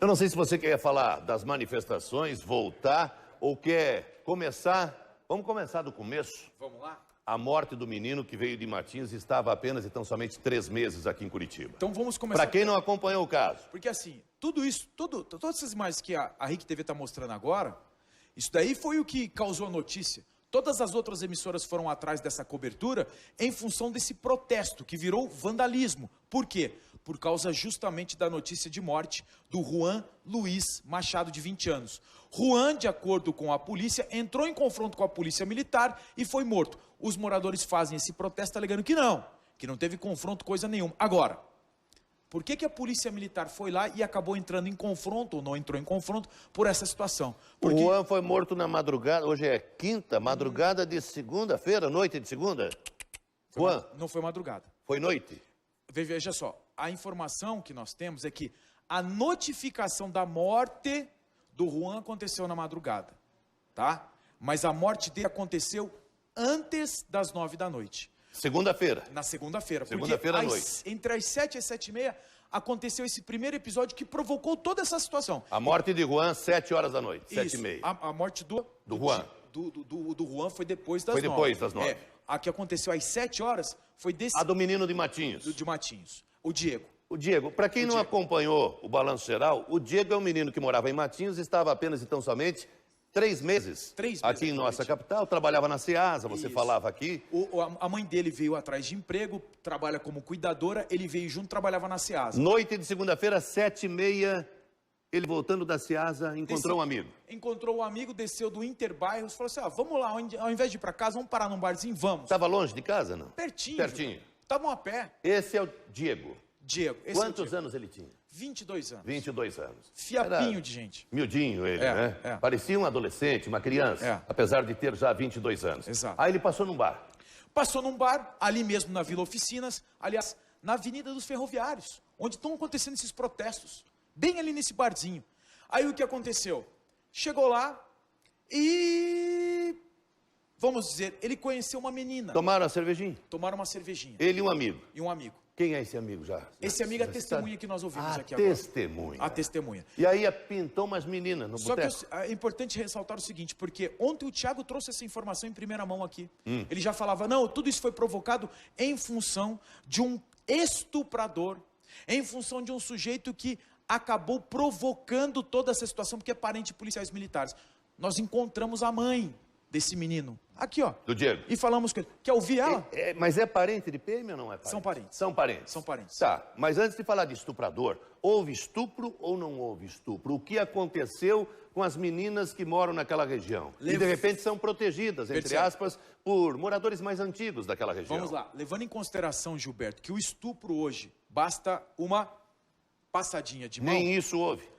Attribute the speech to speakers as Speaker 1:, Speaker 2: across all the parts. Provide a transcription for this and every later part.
Speaker 1: Eu não sei se você quer falar das manifestações, voltar, ou quer começar. Vamos começar do começo.
Speaker 2: Vamos lá?
Speaker 1: A morte do menino que veio de Matinhos estava apenas e tão somente 3 meses aqui em Curitiba.
Speaker 2: Então vamos começar.
Speaker 1: Para quem não acompanhou o caso.
Speaker 2: Porque assim, tudo isso, todas essas imagens que a RIC TV está mostrando agora, isso daí foi o que causou a notícia. Todas as outras emissoras foram atrás dessa cobertura em função desse protesto, que virou vandalismo. Por quê? Por causa justamente da notícia de morte do Juan Luiz Machado, de 20 anos. Juan, de acordo com a polícia, entrou em confronto com a polícia militar e foi morto. Os moradores fazem esse protesto alegando que não teve confronto, coisa nenhuma. Agora, por que a polícia militar foi lá e acabou entrando em confronto, ou não entrou em confronto, por essa situação? Porque...
Speaker 1: O Juan foi morto na madrugada, hoje é quinta, madrugada de segunda-feira, noite de segunda? Juan?
Speaker 2: Não foi madrugada.
Speaker 1: Foi noite?
Speaker 2: Veja só, a informação que nós temos é que a notificação da morte do Juan aconteceu na madrugada, tá? Mas a morte dele aconteceu antes das 9 da noite.
Speaker 1: Segunda-feira.
Speaker 2: Na segunda-feira.
Speaker 1: Segunda-feira à noite.
Speaker 2: Entre as 7 e as 7h30, aconteceu esse primeiro episódio que provocou toda essa situação.
Speaker 1: A morte de Juan, 7 horas da noite, 7h30.
Speaker 2: A morte do
Speaker 1: Juan.
Speaker 2: Do Juan foi depois das 9.
Speaker 1: Foi depois das 9.
Speaker 2: A que aconteceu às 7 horas foi desse...
Speaker 1: A do menino de Matinhos.
Speaker 2: De Matinhos. O Diego.
Speaker 1: O Diego, para quem não acompanhou o Balanço Geral, o Diego é um menino que morava em Matinhos, estava apenas e tão somente 3 meses aqui em nossa capital, trabalhava na Ceasa, você falava aqui.
Speaker 2: A mãe dele veio atrás de emprego, trabalha como cuidadora, ele veio junto, trabalhava na Ceasa.
Speaker 1: Noite de segunda-feira, 7h30, ele voltando da Ceasa, encontrou um amigo.
Speaker 2: Encontrou um amigo, desceu do Interbairros, falou assim, vamos lá, ao invés de ir para casa, vamos parar num barzinho, vamos.
Speaker 1: Estava longe de casa, não?
Speaker 2: Pertinho.
Speaker 1: Pertinho.
Speaker 2: Estavam a pé.
Speaker 1: Esse é o Diego. Quantos anos ele tinha?
Speaker 2: 22 anos.
Speaker 1: 22 anos.
Speaker 2: Fiapinho de gente.
Speaker 1: Miudinho ele, né? Parecia um adolescente, uma criança, apesar de ter já 22 anos.
Speaker 2: Exato.
Speaker 1: Aí ele passou num bar.
Speaker 2: Passou num bar, ali mesmo na Vila Oficinas, aliás, na Avenida dos Ferroviários, onde estão acontecendo esses protestos. Bem ali nesse barzinho. Aí o que aconteceu? Chegou lá e... Vamos dizer, ele conheceu uma menina.
Speaker 1: Tomaram a cervejinha?
Speaker 2: Tomaram uma cervejinha.
Speaker 1: Ele e um amigo.
Speaker 2: E um amigo.
Speaker 1: Quem é esse amigo já?
Speaker 2: Esse amigo é a testemunha que nós ouvimos aqui
Speaker 1: agora. A testemunha. E aí pintou umas meninas no boteco.
Speaker 2: Só que é importante ressaltar o seguinte, porque ontem o Thiago trouxe essa informação em primeira mão aqui. Ele já falava, não, tudo isso foi provocado em função de um estuprador, em função de um sujeito que acabou provocando toda essa situação, porque é parente de policiais militares. Nós encontramos a mãe desse menino. Aqui, ó.
Speaker 1: Do Diego.
Speaker 2: E falamos com ele. Quer ouvir ela?
Speaker 1: Mas é parente de PM ou não é parente?
Speaker 2: São parentes.
Speaker 1: São parentes.
Speaker 2: São parentes.
Speaker 1: Tá, mas antes de falar de estuprador, houve estupro ou não houve estupro? O que aconteceu com as meninas que moram naquela região? E de repente são protegidas, entre aspas, por moradores mais antigos daquela região.
Speaker 2: Vamos lá. Levando em consideração, Gilberto, que o estupro hoje basta uma passadinha de mão.
Speaker 1: Nem isso houve.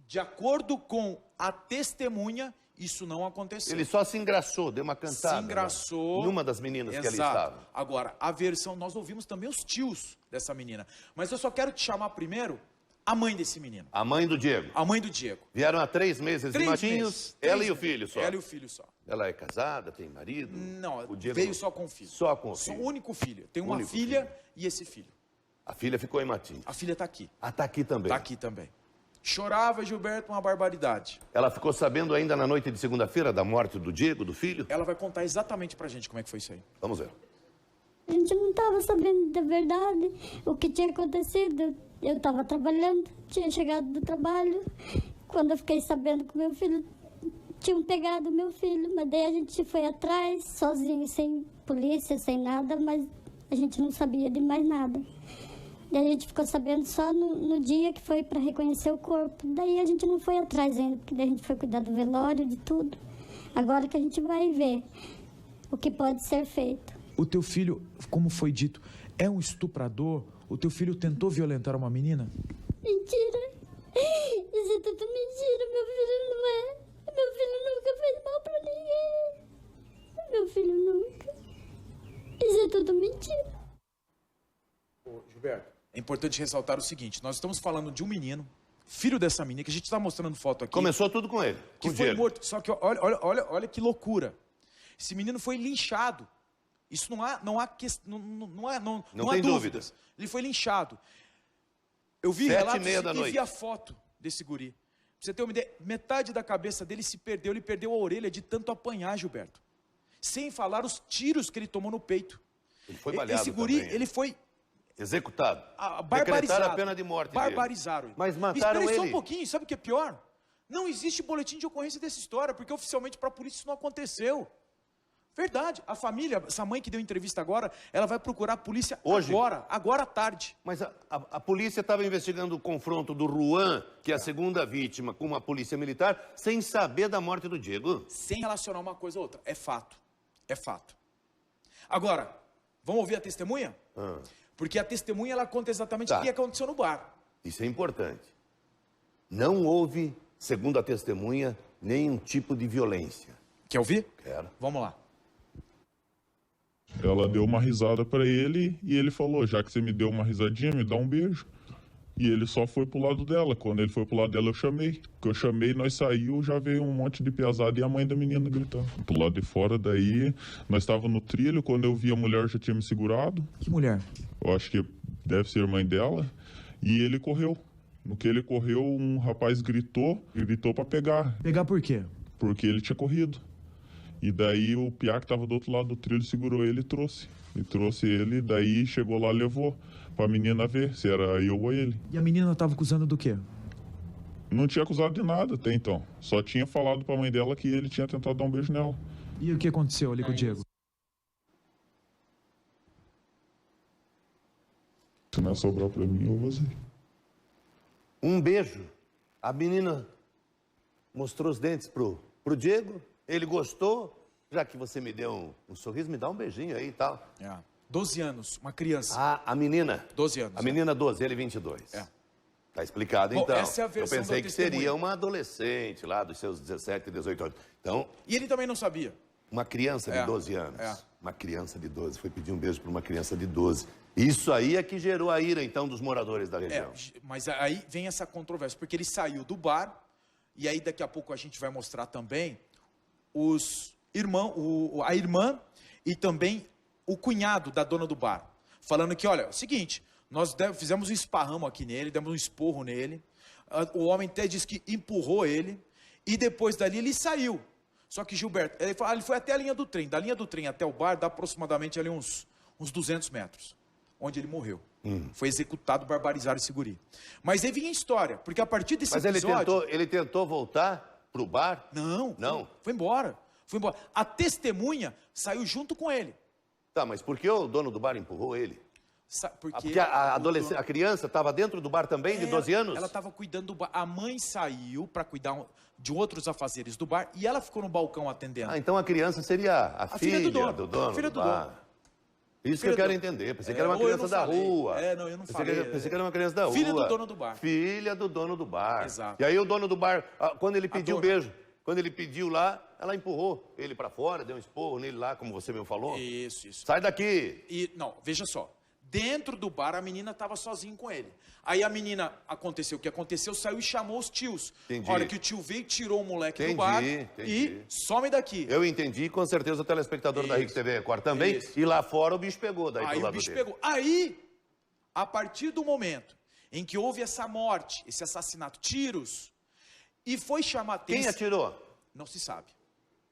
Speaker 2: De acordo com a testemunha, isso não aconteceu.
Speaker 1: Ele só se engraçou, deu uma cantada.
Speaker 2: Se engraçou.
Speaker 1: Numa das meninas que ali estavam.
Speaker 2: Agora, a versão, nós ouvimos também os tios dessa menina. Mas eu só quero te chamar primeiro a mãe desse menino.
Speaker 1: A mãe do Diego.
Speaker 2: A mãe do Diego.
Speaker 1: Vieram há 3 meses de Matinhos, ela e o filho só.
Speaker 2: Ela e o filho só.
Speaker 1: Ela é casada, tem marido?
Speaker 2: Não,
Speaker 1: o Diego
Speaker 2: veio só com o filho.
Speaker 1: Só com o filho.
Speaker 2: Só o único filho. Tem uma filha e esse filho.
Speaker 1: A filha ficou em Matinhos.
Speaker 2: A filha está aqui.
Speaker 1: Ah, está aqui também.
Speaker 2: Está aqui também. Chorava, Gilberto, uma barbaridade.
Speaker 1: Ela ficou sabendo ainda na noite de segunda-feira da morte do Diego, do filho?
Speaker 2: Ela vai contar exatamente pra gente como é que foi isso aí.
Speaker 1: Vamos ver.
Speaker 3: A gente não estava sabendo da verdade, o que tinha acontecido. Eu estava trabalhando, tinha chegado do trabalho. Quando eu fiquei sabendo que meu filho... Tinham pegado meu filho, mas daí a gente foi atrás, sozinho, sem polícia, sem nada, mas a gente não sabia de mais nada. Daí a gente ficou sabendo só no dia que foi para reconhecer o corpo. Daí a gente não foi atrás ainda, porque daí a gente foi cuidar do velório, de tudo. Agora que a gente vai ver o que pode ser feito.
Speaker 2: O teu filho, como foi dito, é um estuprador? O teu filho tentou violentar uma menina?
Speaker 3: Mentira. Isso é tudo mentira. Meu filho não é. Meu filho nunca fez mal para ninguém. Meu filho nunca. Isso é tudo mentira.
Speaker 2: Ô, Gilberto. É importante ressaltar o seguinte, nós estamos falando de um menino, filho dessa menina, que a gente está mostrando foto aqui.
Speaker 1: Começou tudo com ele,
Speaker 2: que foi morto. Só que olha que loucura. Esse menino foi linchado. Isso não há
Speaker 1: tem
Speaker 2: dúvidas. Ele foi linchado. Eu vi relatos e vi a foto desse guri. Pra você ter uma ideia, metade da cabeça dele se perdeu, ele perdeu a orelha de tanto apanhar, Gilberto. Sem falar os tiros que ele tomou no peito.
Speaker 1: Ele foi baleado
Speaker 2: Esse guri,
Speaker 1: também,
Speaker 2: ele foi
Speaker 1: executado.
Speaker 2: barbarizado.
Speaker 1: Decretaram a pena de morte
Speaker 2: Barbarizaram
Speaker 1: dele. Mas mataram
Speaker 2: Espera aí
Speaker 1: ele.
Speaker 2: só um pouquinho, sabe o que é pior? Não existe boletim de ocorrência dessa história, porque oficialmente para a polícia isso não aconteceu. Verdade, a família, essa mãe que deu entrevista agora, ela vai procurar a polícia
Speaker 1: hoje,
Speaker 2: agora à tarde.
Speaker 1: Mas a polícia estava investigando o confronto do Ruan, que é a segunda vítima, com uma polícia militar, sem saber da morte do Diego.
Speaker 2: Sem relacionar uma coisa a outra. É fato. É fato. Agora, vamos ouvir a testemunha? Porque a testemunha, ela conta exatamente o que aconteceu no bar.
Speaker 1: Isso é importante. Não houve, segundo a testemunha, nenhum tipo de violência.
Speaker 2: Quer ouvir?
Speaker 1: Quero.
Speaker 2: Vamos lá.
Speaker 4: Ela deu uma risada pra ele e ele falou, já que você me deu uma risadinha, me dá um beijo. E ele só foi pro lado dela. Quando ele foi pro lado dela, eu chamei. Quando eu chamei, nós saiu, já veio um monte de pesado e a mãe da menina gritando. Pro lado de fora, daí, nós estávamos no trilho, quando eu vi a mulher já tinha me segurado.
Speaker 2: Que mulher?
Speaker 4: Eu acho que deve ser a mãe dela. E ele correu. No que ele correu, um rapaz gritou pra pegar.
Speaker 2: Pegar por quê?
Speaker 4: Porque ele tinha corrido. E daí o piá que tava do outro lado do trilho segurou ele e trouxe. E trouxe ele, daí chegou lá e levou pra menina ver se era eu ou ele.
Speaker 2: E a menina tava acusando do quê?
Speaker 4: Não tinha acusado de nada até então. Só tinha falado pra mãe dela que ele tinha tentado dar um beijo nela.
Speaker 2: E o que aconteceu ali com o Diego?
Speaker 4: Se não sobrar pra mim, eu vou fazer.
Speaker 1: Um beijo. A menina mostrou os dentes pro Diego. Ele gostou. Já que você me deu um sorriso, me dá um beijinho aí e tal.
Speaker 2: 12 anos, uma criança.
Speaker 1: A menina.
Speaker 2: 12 anos.
Speaker 1: A menina 12, ele 22. Tá explicado,
Speaker 2: Bom,
Speaker 1: então.
Speaker 2: essa é a versão
Speaker 1: eu pensei
Speaker 2: da
Speaker 1: que
Speaker 2: testemunha.
Speaker 1: seria uma adolescente lá dos seus 17, 18 anos. Então,
Speaker 2: E ele também não sabia.
Speaker 1: uma criança de 12 anos. Uma criança de 12. Foi pedir um beijo para uma criança de 12. Isso aí é que gerou a ira, então, dos moradores da região.
Speaker 2: Mas aí vem essa controvérsia, porque ele saiu do bar, e aí daqui a pouco a gente vai mostrar também a irmã e também o cunhado da dona do bar, falando que, olha, é o seguinte, nós fizemos um esparramo aqui nele, demos um esporro nele, o homem até disse que empurrou ele, e depois dali ele saiu. Só que Gilberto, ele foi até a linha do trem, da linha do trem até o bar dá aproximadamente ali uns 200 metros, onde ele morreu. Foi executado, barbarizaram esse guri. Mas aí vinha a história, porque a partir desse episódio...
Speaker 1: Mas ele tentou voltar pro bar?
Speaker 2: Não. Foi embora. A testemunha saiu junto com ele.
Speaker 1: Tá, mas por que o dono do bar empurrou ele?
Speaker 2: Porque
Speaker 1: a criança estava dentro do bar também, de 12 anos?
Speaker 2: Ela estava cuidando do bar. A mãe saiu para cuidar de outros afazeres do bar e ela ficou no balcão atendendo.
Speaker 1: Então a criança seria a filha do dono
Speaker 2: filha do
Speaker 1: bar.
Speaker 2: dono.
Speaker 1: Isso que eu quero entender. Pensei que era uma criança da rua.
Speaker 2: Não, eu não falei.
Speaker 1: Pensei que era uma criança da rua.
Speaker 2: Filha do dono do bar.
Speaker 1: Filha do dono do bar.
Speaker 2: Exato.
Speaker 1: E aí o dono do bar, quando ele pediu o beijo, quando ele pediu lá, ela empurrou ele para fora, deu um esporro nele lá, como você mesmo falou.
Speaker 2: Isso.
Speaker 1: Sai daqui.
Speaker 2: Não, veja só. Dentro do bar, a menina estava sozinha com ele. Aí a menina, aconteceu o que aconteceu, saiu e chamou os tios.
Speaker 1: Entendi.
Speaker 2: A hora que o tio veio, tirou o moleque do bar e some daqui.
Speaker 1: Eu entendi, com certeza o telespectador da RIC TV Record também. E lá fora o bicho pegou daí pro lado dele.
Speaker 2: Pegou. Aí, a partir do momento em que houve essa morte, esse assassinato, tiros, e foi chamado...
Speaker 1: Quem atirou?
Speaker 2: Não se sabe.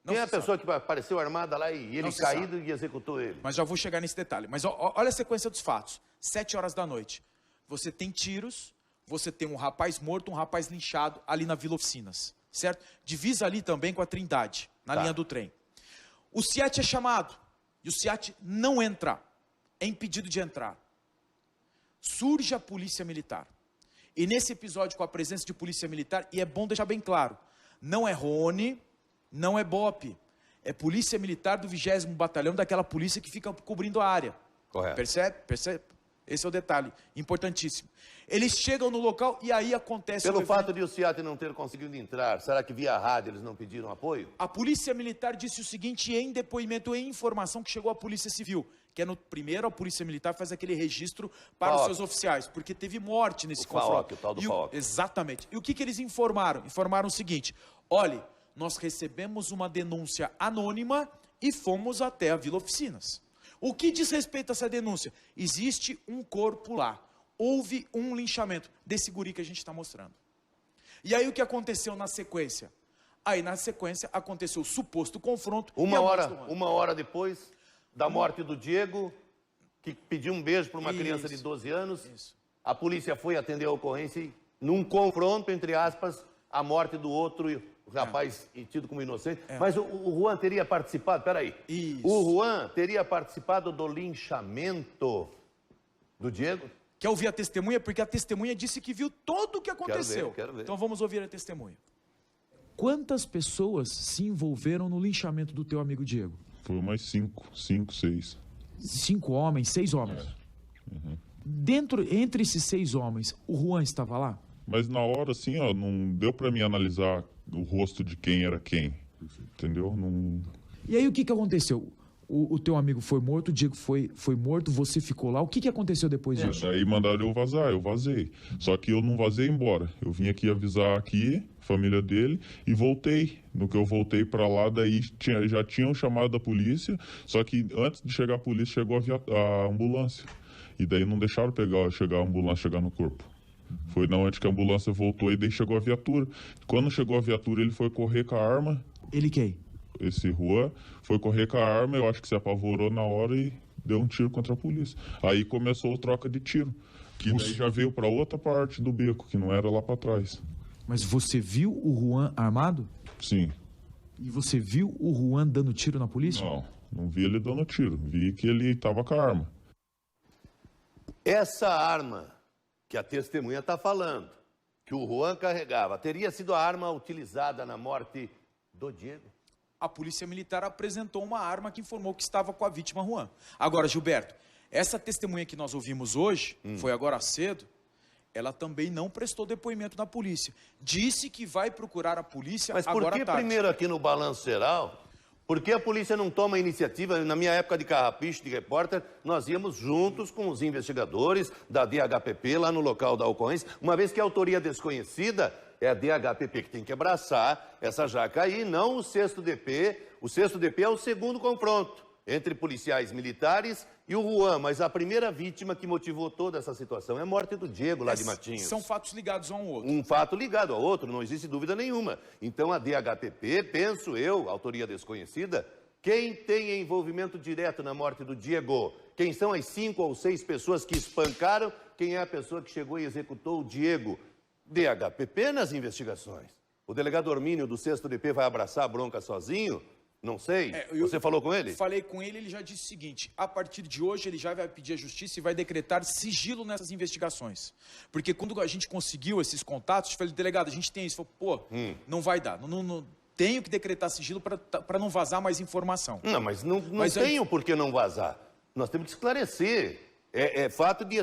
Speaker 1: Quem é a pessoa que apareceu armada lá e ele caído e executou ele?
Speaker 2: Mas já vou chegar nesse detalhe. Mas olha a sequência dos fatos. 7 horas da noite. Você tem tiros, você tem um rapaz morto, um rapaz linchado ali na Vila Oficinas. Certo? Divisa ali também com a Trindade, na linha do trem. O SIAT é chamado. E o SIAT não entra. É impedido de entrar. Surge a polícia militar. E nesse episódio, com a presença de polícia militar, e é bom deixar bem claro, não é Rony... Não é BOP, é Polícia Militar do 20º Batalhão, daquela polícia que fica cobrindo a área.
Speaker 1: Correto.
Speaker 2: Percebe? Esse é o detalhe, importantíssimo. Eles chegam no local e aí acontece...
Speaker 1: Pelo fato de o SIAT não ter conseguido entrar, será que via rádio eles não pediram apoio?
Speaker 2: A Polícia Militar disse o seguinte em depoimento, em informação que chegou à Polícia Civil, que é no primeiro a Polícia Militar faz aquele registro para os seus oficiais, porque teve morte nesse confronto.
Speaker 1: O tal do FAOC.
Speaker 2: Exatamente. E o que eles informaram? Informaram o seguinte, olhe, nós recebemos uma denúncia anônima e fomos até a Vila Oficinas. O que diz respeito a essa denúncia? Existe um corpo lá. Houve um linchamento desse guri que a gente está mostrando. E aí o que aconteceu na sequência? Aí na sequência aconteceu o suposto confronto.
Speaker 1: Uma hora depois da morte do Diego, que pediu um beijo para uma criança de 12 anos, a polícia foi atender a ocorrência e, num confronto, entre aspas, a morte do outro, o rapaz tido como inocente. Mas o Juan teria participado, peraí. O Juan teria participado do linchamento do Diego?
Speaker 2: Quer ouvir a testemunha? Porque a testemunha disse que viu tudo o que aconteceu.
Speaker 1: Quero ver.
Speaker 2: Então vamos ouvir a testemunha. Quantas pessoas se envolveram no linchamento do teu amigo Diego?
Speaker 4: Foi umas 5, 6.
Speaker 2: 5 homens, 6 homens. Entre esses 6 homens, o Juan estava lá?
Speaker 4: Mas na hora, assim, ó, não deu pra mim analisar o rosto de quem era quem, entendeu? Não...
Speaker 2: E aí o que aconteceu? O teu amigo foi morto, o Diego foi morto, você ficou lá. O que aconteceu depois disso?
Speaker 4: Daí mandaram eu vazar, eu vazei. Só que eu não vazei embora. Eu vim aqui avisar aqui, a família dele, e voltei. No que eu voltei pra lá, daí já tinham chamado a polícia, só que antes de chegar a polícia, chegou a ambulância. E daí não deixaram chegar a ambulância chegar no corpo. Foi na onde que a ambulância voltou e daí chegou a viatura. Quando chegou a viatura, ele foi correr com a arma.
Speaker 2: Ele quem?
Speaker 4: Esse Juan foi correr com a arma, eu acho que se apavorou na hora e deu um tiro contra a polícia. Aí começou a troca de tiro, que daí já veio para outra parte do beco, que não era lá para trás.
Speaker 2: Mas você viu o Juan armado?
Speaker 4: Sim.
Speaker 2: E você viu o Juan dando tiro na polícia?
Speaker 4: Não vi ele dando tiro, vi que ele estava com a arma.
Speaker 1: Essa arma que a testemunha está falando, que o Juan carregava, teria sido a arma utilizada na morte do Diego?
Speaker 2: A polícia militar apresentou uma arma que informou que estava com a vítima Juan. Agora, Gilberto, essa testemunha que nós ouvimos hoje, foi agora cedo, ela também não prestou depoimento na polícia. Disse que vai procurar a polícia agora à tarde.
Speaker 1: Mas por que primeiro aqui no Balanço Geral, por que a polícia não toma a iniciativa? Na minha época de carrapicho, de repórter, nós íamos juntos com os investigadores da DHPP lá no local da ocorrência, uma vez que a autoria desconhecida é a DHPP que tem que abraçar essa jaca aí, não o 6º DP. O 6º DP é o segundo confronto entre policiais militares e o Juan, mas a primeira vítima que motivou toda essa situação é a morte do Diego lá de Matinhos.
Speaker 2: São fatos ligados um ao outro.
Speaker 1: Um fato ligado ao outro, não existe dúvida nenhuma. Então a DHPP, penso eu, autoria desconhecida, quem tem envolvimento direto na morte do Diego? Quem são as 5 ou 6 pessoas que espancaram? Quem é a pessoa que chegou e executou o Diego? DHPP nas investigações. O delegado Ormínio do 6º DP vai abraçar a bronca sozinho? Não sei. Você falou com ele?
Speaker 2: Falei com ele, ele já disse o seguinte: a partir de hoje ele já vai pedir à justiça e vai decretar sigilo nessas investigações. Porque quando a gente conseguiu esses contatos, eu falei, delegado, a gente tem isso. Falei, não vai dar. Não tenho que decretar sigilo para não vazar mais informação.
Speaker 1: Não, mas não tenho por que não vazar. Nós temos que esclarecer. Fato de...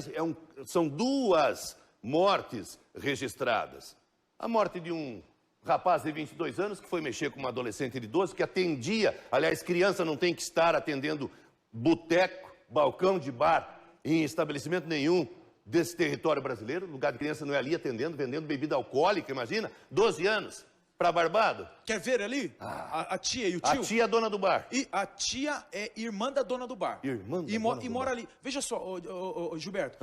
Speaker 1: são 2 mortes registradas. A morte de um rapaz de 22 anos que foi mexer com uma adolescente de 12, que atendia, aliás, criança não tem que estar atendendo boteco, balcão de bar, em estabelecimento nenhum desse território brasileiro. O lugar de criança não é ali atendendo, vendendo bebida alcoólica, imagina, 12 anos, para Barbado.
Speaker 2: Quer ver ali? A tia e o tio?
Speaker 1: A tia é dona do bar.
Speaker 2: E a tia é irmã da dona do bar.
Speaker 1: Irmã da
Speaker 2: e
Speaker 1: dona do
Speaker 2: mora
Speaker 1: bar.
Speaker 2: ali. Veja só, Gilberto.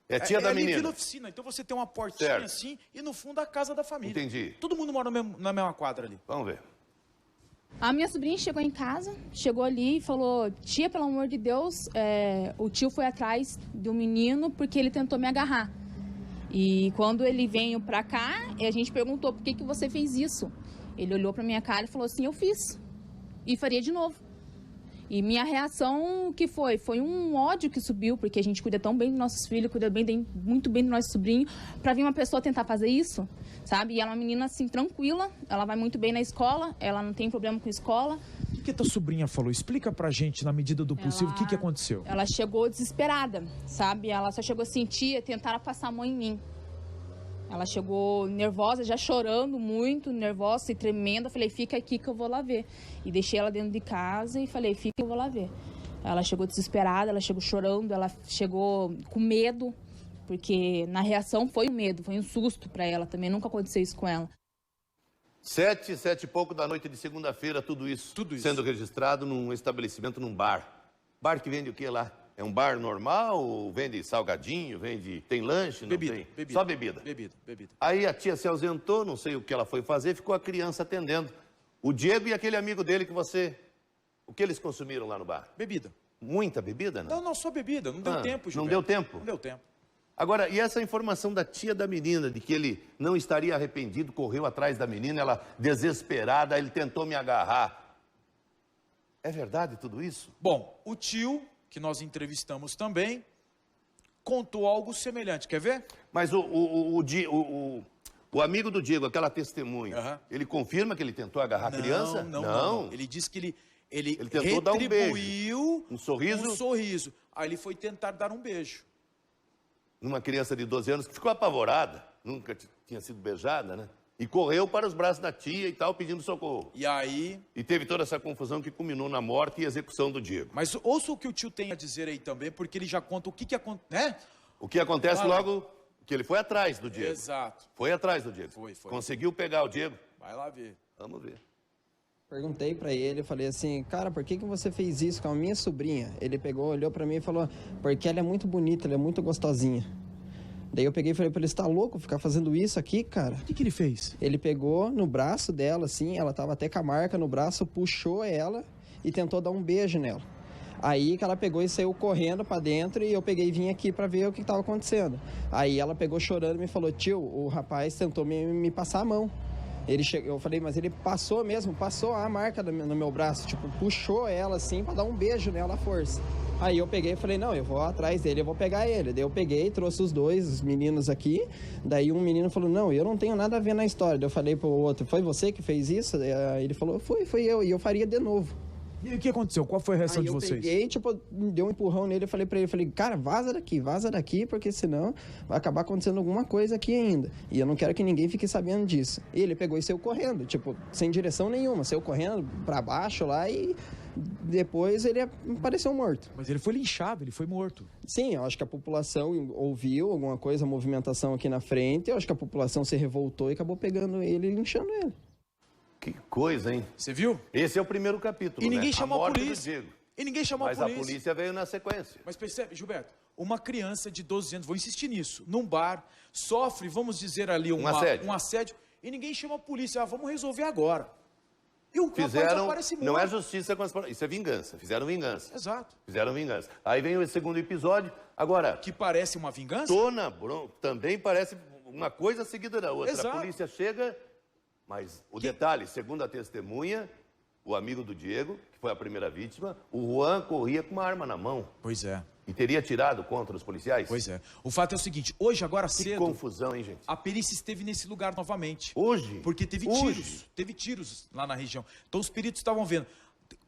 Speaker 1: É tia da menina.
Speaker 2: É Vila Oficina, então você tem uma portinha assim e no fundo a casa da família.
Speaker 1: Entendi.
Speaker 2: Todo mundo mora na mesma quadra ali.
Speaker 1: Vamos ver.
Speaker 5: A minha sobrinha chegou em casa, chegou ali e falou: tia, pelo amor de Deus, o tio foi atrás do menino porque ele tentou me agarrar. E quando ele veio pra cá, a gente perguntou: por que você fez isso? Ele olhou pra minha cara e falou assim: eu fiz. E faria de novo. E minha reação que foi um ódio que subiu, porque a gente cuida tão bem dos nossos filhos, cuida muito bem do nosso sobrinho, pra vir uma pessoa tentar fazer isso, sabe? E ela é uma menina, assim, tranquila, ela vai muito bem na escola, ela não tem problema com escola.
Speaker 2: O que a tua sobrinha falou? Explica pra gente, na medida do possível, o que aconteceu.
Speaker 5: Ela chegou desesperada, sabe? Ela só chegou assim: tia, tentaram passar a mão em mim. Ela chegou nervosa, já chorando muito, nervosa e tremenda. Falei: fica aqui que eu vou lá ver. E deixei ela dentro de casa e falei: fica que eu vou lá ver. Ela chegou desesperada, ela chegou chorando, ela chegou com medo, porque na reação foi um medo, foi um susto para ela também. Nunca aconteceu isso com ela.
Speaker 1: 7 e pouco da noite de segunda-feira, tudo isso sendo registrado num estabelecimento, num bar. Bar que vende o que lá? É um bar normal? Vende salgadinho? Tem lanche? Não
Speaker 2: Bebida,
Speaker 1: tem?
Speaker 2: bebida.
Speaker 1: Só bebida?
Speaker 2: Bebida.
Speaker 1: Aí a tia se ausentou, não sei o que ela foi fazer, ficou a criança atendendo. O Diego e aquele amigo dele que você... O que eles consumiram lá no bar?
Speaker 2: Bebida.
Speaker 1: Muita bebida, não?
Speaker 2: Não, só bebida. Não deu tempo, Gilberto.
Speaker 1: Não deu tempo?
Speaker 2: Não deu tempo.
Speaker 1: Agora, e essa informação da tia da menina, de que ele não estaria arrependido, correu atrás da menina, ela desesperada, ele tentou me agarrar. É verdade tudo isso?
Speaker 2: Bom, o tio, que nós entrevistamos também, contou algo semelhante. Quer ver?
Speaker 1: Mas o amigo do Diego, aquela testemunha, ele confirma que ele tentou agarrar a criança?
Speaker 2: Não. Ele disse que ele
Speaker 1: tentou dar um beijo.
Speaker 2: retribuiu
Speaker 1: Um sorriso?
Speaker 2: Um sorriso. Aí ele foi tentar dar um beijo.
Speaker 1: Numa criança de 12 anos que ficou apavorada, nunca tinha sido beijada, né? E correu para os braços da tia e tal, pedindo socorro.
Speaker 2: E aí...
Speaker 1: E teve toda essa confusão que culminou na morte e execução do Diego.
Speaker 2: Mas ouça o que o tio tem a dizer aí também, porque ele já conta o que acontece, né?
Speaker 1: O que acontece logo que ele foi atrás do Diego.
Speaker 2: Exato.
Speaker 1: Foi atrás do Diego.
Speaker 2: Foi.
Speaker 1: Conseguiu pegar o Diego.
Speaker 2: Vai lá ver.
Speaker 1: Vamos ver.
Speaker 6: Perguntei pra ele, eu falei assim, cara, por que você fez isso com a minha sobrinha? Ele pegou, olhou pra mim e falou, porque ela é muito bonita, ela é muito gostosinha. Daí eu peguei e falei pra ele, você tá louco ficar fazendo isso aqui, cara?
Speaker 2: O que ele fez?
Speaker 6: Ele pegou no braço dela, assim, ela tava até com a marca no braço, puxou ela e tentou dar um beijo nela. Aí que ela pegou e saiu correndo pra dentro e eu peguei e vim aqui pra ver o que tava acontecendo. Aí ela pegou chorando e me falou, tio, o rapaz tentou me passar a mão. Eu falei, mas ele passou a marca no meu braço, tipo, puxou ela assim pra dar um beijo nela à força. Aí eu peguei e falei, não, eu vou atrás dele, eu vou pegar ele. Daí eu peguei, trouxe os meninos aqui, daí um menino falou, não, eu não tenho nada a ver na história. Daí eu falei pro outro, foi você que fez isso? Aí ele falou, fui eu, e eu faria de novo.
Speaker 2: E o que aconteceu? Qual foi a reação de vocês?
Speaker 6: Eu peguei, tipo, dei um empurrão nele, eu falei pra ele, cara, vaza daqui, porque senão vai acabar acontecendo alguma coisa aqui ainda. E eu não quero que ninguém fique sabendo disso. E ele pegou e saiu correndo, tipo, sem direção nenhuma, saiu correndo pra baixo lá e depois ele apareceu morto.
Speaker 2: Mas ele foi linchado, ele foi morto.
Speaker 6: Sim, eu acho que a população ouviu alguma coisa, movimentação aqui na frente, eu acho que a população se revoltou e acabou pegando ele e linchando ele.
Speaker 1: Que coisa, hein?
Speaker 2: Você viu?
Speaker 1: Esse é o primeiro capítulo,
Speaker 2: E ninguém chamou a
Speaker 1: morte do
Speaker 2: polícia.
Speaker 1: Diego.
Speaker 2: E ninguém chamou a
Speaker 1: Mas
Speaker 2: polícia.
Speaker 1: a polícia veio na sequência.
Speaker 2: Mas percebe, Gilberto, uma criança de 12 anos, vou insistir nisso, num bar, sofre, vamos dizer ali, um assédio, e ninguém chama a polícia. Vamos resolver agora. E o rapaz aparece morto.
Speaker 1: Não é justiça com as... Isso é vingança. Fizeram vingança.
Speaker 2: Exato.
Speaker 1: Fizeram vingança. Aí vem o segundo episódio. Agora...
Speaker 2: Que parece uma vingança?
Speaker 1: Tona também parece uma coisa seguida da outra.
Speaker 2: Exato.
Speaker 1: A polícia chega... Mas o detalhe, segundo a testemunha, o amigo do Diego, que foi a primeira vítima, o Juan corria com uma arma na mão.
Speaker 2: Pois é.
Speaker 1: E teria tirado contra os policiais?
Speaker 2: Pois é. O fato é o seguinte, hoje, agora cedo...
Speaker 1: Que confusão, hein, gente?
Speaker 2: A perícia esteve nesse lugar novamente.
Speaker 1: Hoje?
Speaker 2: Porque teve tiros lá na região. Então os peritos estavam vendo.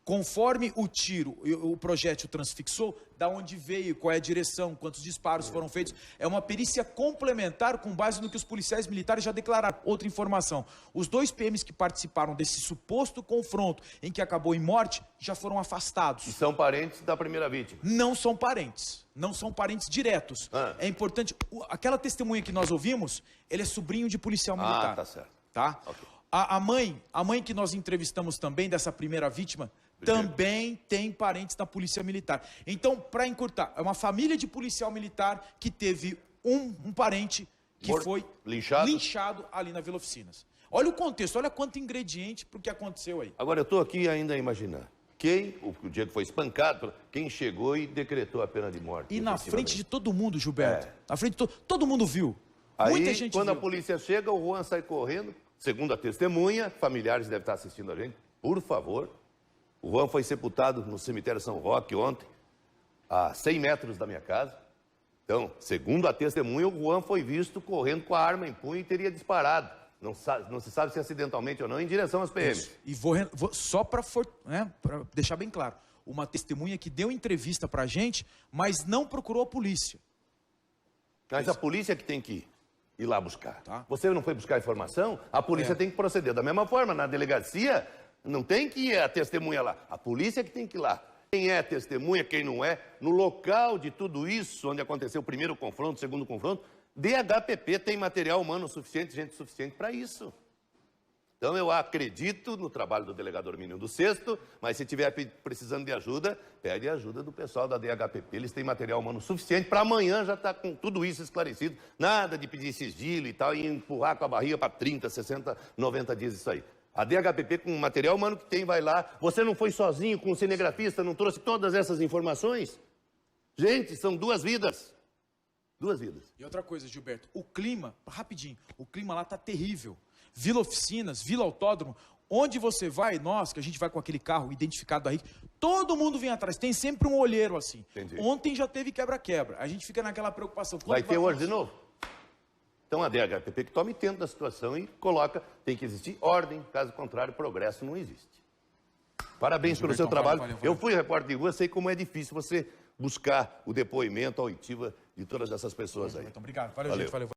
Speaker 2: Conforme o tiro, o projétil transfixou, da onde veio, qual é a direção, quantos disparos foram feitos. É uma perícia complementar com base no que os policiais militares já declararam. Outra informação, os 2 PMs que participaram desse suposto confronto em que acabou em morte, já foram afastados.
Speaker 1: E são parentes da primeira vítima?
Speaker 2: Não são parentes diretos. É importante, aquela testemunha que nós ouvimos, ele é sobrinho de policial militar.
Speaker 1: Tá certo.
Speaker 2: Tá?
Speaker 1: Okay.
Speaker 2: A mãe que nós entrevistamos também, dessa primeira vítima, também tem parentes da polícia militar. Então, para encurtar, é uma família de policial militar que teve um parente que foi linchado ali na Vila Oficinas. Olha o contexto, olha quanto ingrediente para o que aconteceu aí.
Speaker 1: Agora, eu estou aqui ainda a imaginar. O Diego foi espancado, quem chegou e decretou a pena de morte.
Speaker 2: E na frente de todo mundo, Gilberto. Na frente de todo mundo viu. Muita gente
Speaker 1: quando
Speaker 2: viu.
Speaker 1: A polícia chega, o Juan sai correndo. Segundo a testemunha, familiares devem estar assistindo a gente. Por favor. O Juan foi sepultado no cemitério São Roque ontem, a 100 metros da minha casa. Então, segundo a testemunha, o Juan foi visto correndo com a arma em punho e teria disparado. Não se sabe se acidentalmente ou não, em direção aos PMs.
Speaker 2: Isso. E só para deixar bem claro, uma testemunha que deu entrevista para a gente, mas não procurou a polícia.
Speaker 1: Mas a polícia que tem que ir lá buscar.
Speaker 2: Tá.
Speaker 1: Você não foi buscar informação? A polícia tem que proceder da mesma forma. Na delegacia, não tem que ir a testemunha lá. A polícia que tem que ir lá. Quem é testemunha, quem não é. No local de tudo isso, onde aconteceu o primeiro confronto, o segundo confronto, DHPP tem material humano suficiente, gente suficiente para isso. Então, eu acredito no trabalho do delegado Hermínio do Sexto, mas se estiver precisando de ajuda, pede ajuda do pessoal da DHPP. Eles têm material humano suficiente para amanhã já estar com tudo isso esclarecido. Nada de pedir sigilo e tal, e empurrar com a barriga para 30, 60, 90 dias isso aí. A DHPP, com o material humano que tem, vai lá. Você não foi sozinho com o cinegrafista, não trouxe todas essas informações? Gente, são 2 vidas. 2 vidas.
Speaker 2: E outra coisa, Gilberto, o clima, rapidinho, o clima lá tá terrível. Vila Oficinas, Vila Autódromo, onde você vai, nós, que a gente vai com aquele carro identificado da RIC, todo mundo vem atrás, tem sempre um olheiro assim.
Speaker 1: Entendi.
Speaker 2: Ontem já teve quebra-quebra, a gente fica naquela preocupação.
Speaker 1: Vai ter hoje de novo? Então a DHPP que tome tempo da situação e coloca, tem que existir ordem, caso contrário, progresso não existe. Parabéns pelo seu trabalho.
Speaker 2: Valeu.
Speaker 1: Eu fui repórter de rua, sei como é difícil você buscar o depoimento, a oitiva de todas essas pessoas aí.
Speaker 2: Então, obrigado, valeu. Gente, valeu.